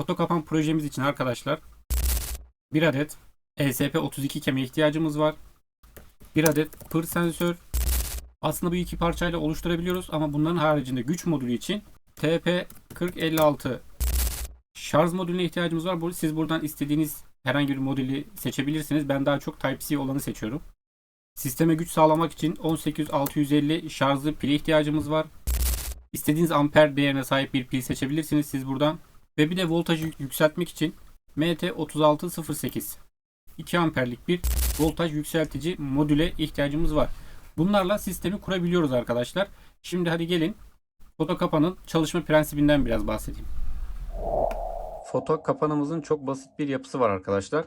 Foto kapan projemiz için arkadaşlar bir adet ESP32 keme ihtiyacımız var. Bir adet pır sensör. Aslında bu iki parçayla oluşturabiliyoruz ama bunların haricinde güç modülü için TP4056 şarj modülüne ihtiyacımız var. Siz buradan istediğiniz herhangi bir modeli seçebilirsiniz. Ben daha çok Type-C olanı seçiyorum. Sisteme güç sağlamak için 18650 şarjlı pile ihtiyacımız var. İstediğiniz amper değerine sahip bir pil seçebilirsiniz siz buradan. Ve bir de voltajı yükseltmek için MT3608 2 amperlik bir voltaj yükseltici modüle ihtiyacımız var. Bunlarla sistemi kurabiliyoruz arkadaşlar. Şimdi hadi gelin foto kapanın çalışma prensibinden biraz bahsedeyim. Foto kapanımızın çok basit bir yapısı var arkadaşlar.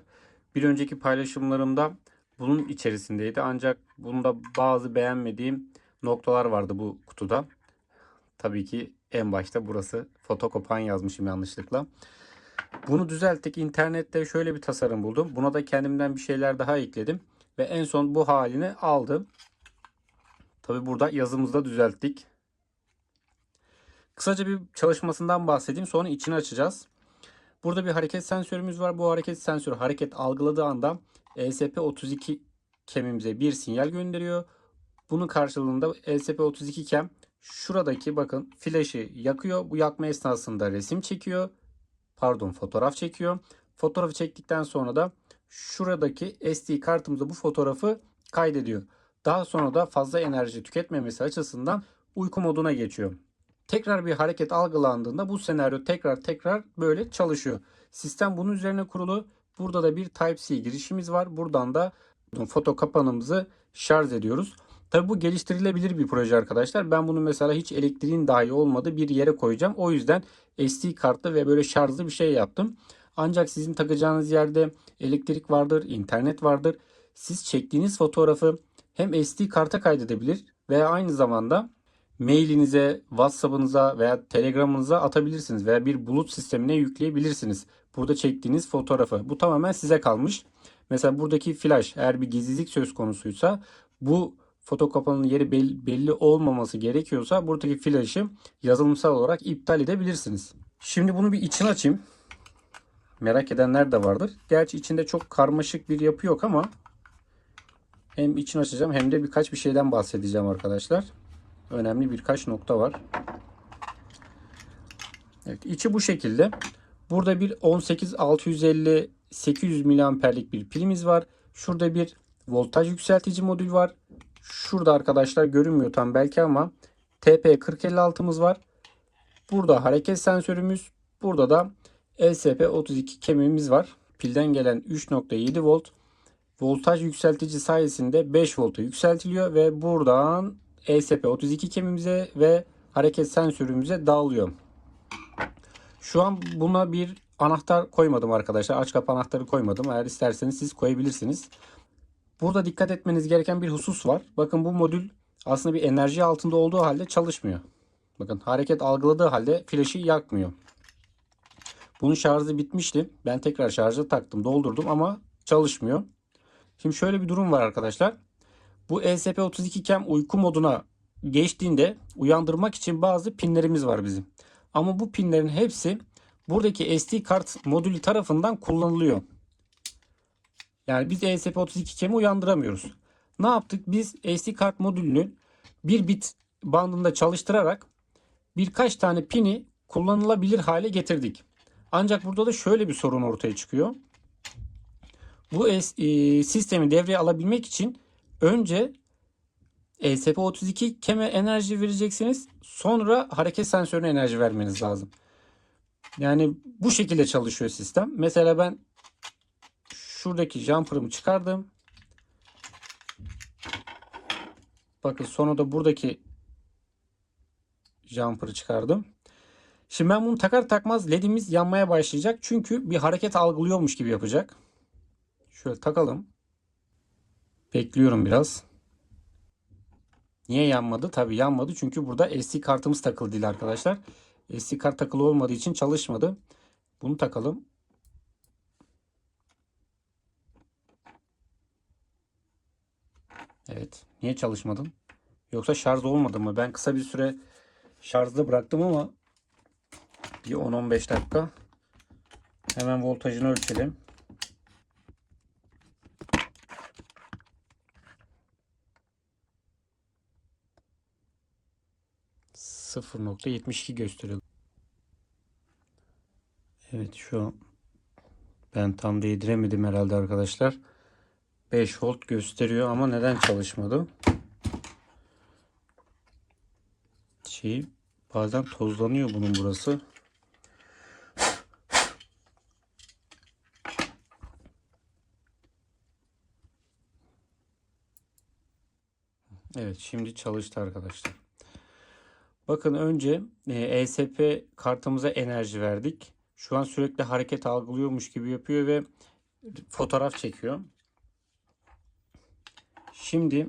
Bir önceki paylaşımlarımda bunun içerisindeydi. Ancak bunda bazı beğenmediğim noktalar vardı bu kutuda. Tabii ki en başta burası foto kapan yazmışım yanlışlıkla. Bunu düzelttik. İnternette şöyle bir tasarım buldum. Buna da kendimden bir şeyler daha ekledim. Ve en son bu halini aldım. Tabii burada yazımızı da düzelttik. Kısaca bir çalışmasından bahsedeyim. Sonra içini açacağız. Burada bir hareket sensörümüz var. Bu hareket sensörü hareket algıladığı anda ESP32 kemimize bir sinyal gönderiyor. Bunun karşılığında ESP32 kem şuradaki bakın flaşı yakıyor. Bu yakma esnasında resim çekiyor. Fotoğraf çekiyor. Fotoğrafı çektikten sonra da şuradaki SD kartımıza bu fotoğrafı kaydediyor. Daha sonra da fazla enerji tüketmemesi açısından uyku moduna geçiyor. Tekrar bir hareket algılandığında bu senaryo tekrar böyle çalışıyor. Sistem bunun üzerine kurulu. Burada da bir Type-C girişimiz var. Buradan da foto kapanımızı şarj ediyoruz. Tabi bu geliştirilebilir bir proje arkadaşlar. Ben bunu mesela hiç elektriğin dahi olmadığı bir yere koyacağım. O yüzden SD kartlı ve böyle şarjlı bir şey yaptım. Ancak sizin takacağınız yerde elektrik vardır, internet vardır. Siz çektiğiniz fotoğrafı hem SD karta kaydedebilir veya aynı zamanda mailinize, WhatsApp'ınıza veya Telegram'ınıza atabilirsiniz veya bir bulut sistemine yükleyebilirsiniz. Burada çektiğiniz fotoğrafı. Bu tamamen size kalmış. Mesela buradaki flash eğer bir gizlilik söz konusuysa bu foto kapanının yeri belli olmaması gerekiyorsa buradaki flash'ı yazılımsal olarak iptal edebilirsiniz. Şimdi bunu bir içine açayım. Merak edenler de vardır. Gerçi içinde çok karmaşık bir yapı yok ama hem içini açacağım hem de birkaç bir şeyden bahsedeceğim arkadaşlar. Önemli birkaç nokta var. Evet, içi bu şekilde. Burada bir 18650 800 miliamperlik bir pilimiz var. Şurada bir voltaj yükseltici modül var. Şurada arkadaşlar görünmüyor tam belki ama TP4056'mız var. Burada hareket sensörümüz. Burada da ESP32 kemimiz var. Pilden gelen 3.7 volt voltaj yükseltici sayesinde 5 volta yükseltiliyor ve buradan ESP32 kemimize ve hareket sensörümüze dağılıyor. Şu an buna bir anahtar koymadım arkadaşlar. Aç kapa anahtarı koymadım. Eğer isterseniz siz koyabilirsiniz. Burada dikkat etmeniz gereken bir husus var. Bakın bu modül aslında bir enerji altında olduğu halde çalışmıyor. Bakın hareket algıladığı halde flaşı yakmıyor. Bunun şarjı bitmişti. Ben tekrar şarja taktım, doldurdum ama çalışmıyor. Şimdi şöyle bir durum var arkadaşlar. Bu ESP32 kem uyku moduna geçtiğinde uyandırmak için bazı pinlerimiz var bizim. Ama bu pinlerin hepsi buradaki SD kart modülü tarafından kullanılıyor. Yani biz ESP32 kemi uyandıramıyoruz. Ne yaptık? Biz SD kart modülünü bir bit bandında çalıştırarak birkaç tane pini kullanılabilir hale getirdik. Ancak burada da şöyle bir sorun ortaya çıkıyor. Bu sistemi devreye alabilmek için önce ESP32 keme enerji vereceksiniz. Sonra hareket sensörüne enerji vermeniz lazım. Yani bu şekilde çalışıyor sistem. Mesela ben şuradaki jumper'ımı çıkardım. Bakın sonra da buradaki jumper'ı çıkardım. Şimdi ben bunu takar takmaz ledimiz yanmaya başlayacak. Çünkü bir hareket algılıyormuş gibi yapacak. Şöyle takalım. Bekliyorum biraz. Niye yanmadı? Tabii yanmadı. Çünkü burada SD kartımız takılı değil arkadaşlar. SD kart takılı olmadığı için çalışmadı. Bunu takalım. Evet. Niye çalışmadın? Yoksa şarj olmadı mı? Ben kısa bir süre şarjda bıraktım ama bir 10-15 dakika Hemen voltajını ölçelim. ...0.72 gösteriyor. Evet, şu an ben tam değdiremedim herhalde arkadaşlar. 5 volt gösteriyor ama neden çalışmadı? Bazen tozlanıyor bunun burası. Evet, şimdi çalıştı arkadaşlar. Bakın, önce ESP kartımıza enerji verdik. Şu an sürekli hareket algılıyormuş gibi yapıyor ve fotoğraf çekiyor. Şimdi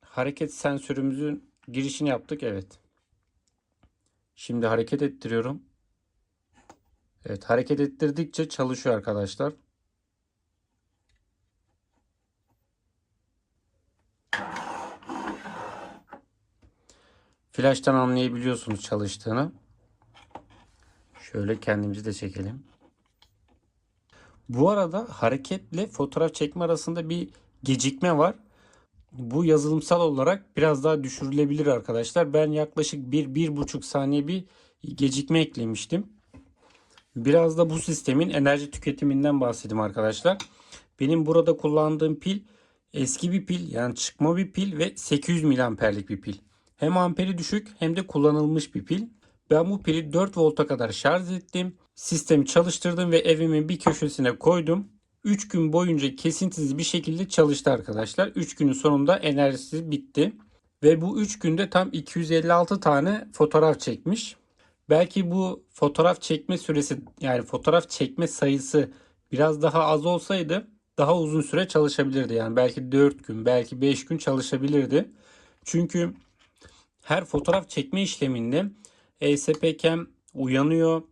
hareket sensörümüzün girişini yaptık. Evet. Şimdi hareket ettiriyorum. Evet, hareket ettirdikçe çalışıyor arkadaşlar. Flash'tan anlayabiliyorsunuz çalıştığını. Şöyle kendimizi de çekelim. Bu arada hareketle fotoğraf çekme arasında bir gecikme var. Bu yazılımsal olarak biraz daha düşürülebilir arkadaşlar. Ben yaklaşık 1-1,5 saniye bir gecikme eklemiştim. Biraz da bu sistemin enerji tüketiminden bahsedeyim arkadaşlar. Benim burada kullandığım pil eski bir pil, yani çıkma bir pil ve 800 miliamperlik bir pil. Hem amperi düşük hem de kullanılmış bir pil. Ben bu pili 4 volta kadar şarj ettim. Sistemi çalıştırdım ve evimin bir köşesine koydum. 3 gün boyunca kesintisiz bir şekilde çalıştı arkadaşlar. 3 günün sonunda enerjisi bitti. Ve bu 3 günde tam 256 tane fotoğraf çekmiş. Belki bu fotoğraf çekme süresi, yani fotoğraf çekme sayısı biraz daha az olsaydı daha uzun süre çalışabilirdi. Yani belki 4 gün, belki 5 gün çalışabilirdi. Çünkü her fotoğraf çekme işleminde ESP Cam uyanıyor,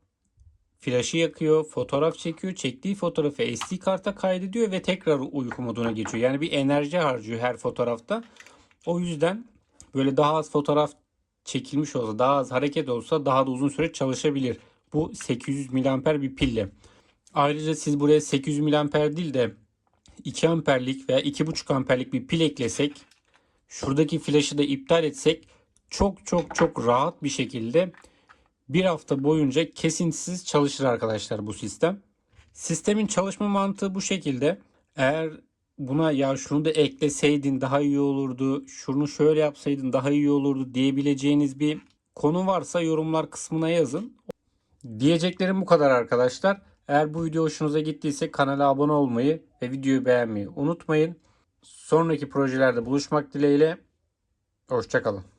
flaşı yakıyor, fotoğraf çekiyor, çektiği fotoğrafı SD karta kaydediyor ve tekrar uyku moduna geçiyor. Yani bir enerji harcıyor her fotoğrafta. O yüzden böyle daha az fotoğraf çekilmiş olsa, daha az hareket olsa daha da uzun süre çalışabilir. Bu 800 miliamper bir pille. Ayrıca siz buraya 800 miliamper değil de 2 amperlik veya 2,5 amperlik bir pil eklesek, şuradaki flaşı da iptal etsek çok çok çok rahat bir şekilde bir hafta boyunca kesintisiz çalışır arkadaşlar bu sistem. Sistemin çalışma mantığı bu şekilde. Eğer buna ya şunu da ekleseydin daha iyi olurdu, şunu şöyle yapsaydın daha iyi olurdu diyebileceğiniz bir konu varsa yorumlar kısmına yazın. Diyeceklerim bu kadar arkadaşlar. Eğer bu video hoşunuza gittiyse kanala abone olmayı ve videoyu beğenmeyi unutmayın. Sonraki projelerde buluşmak dileğiyle. Hoşça kalın.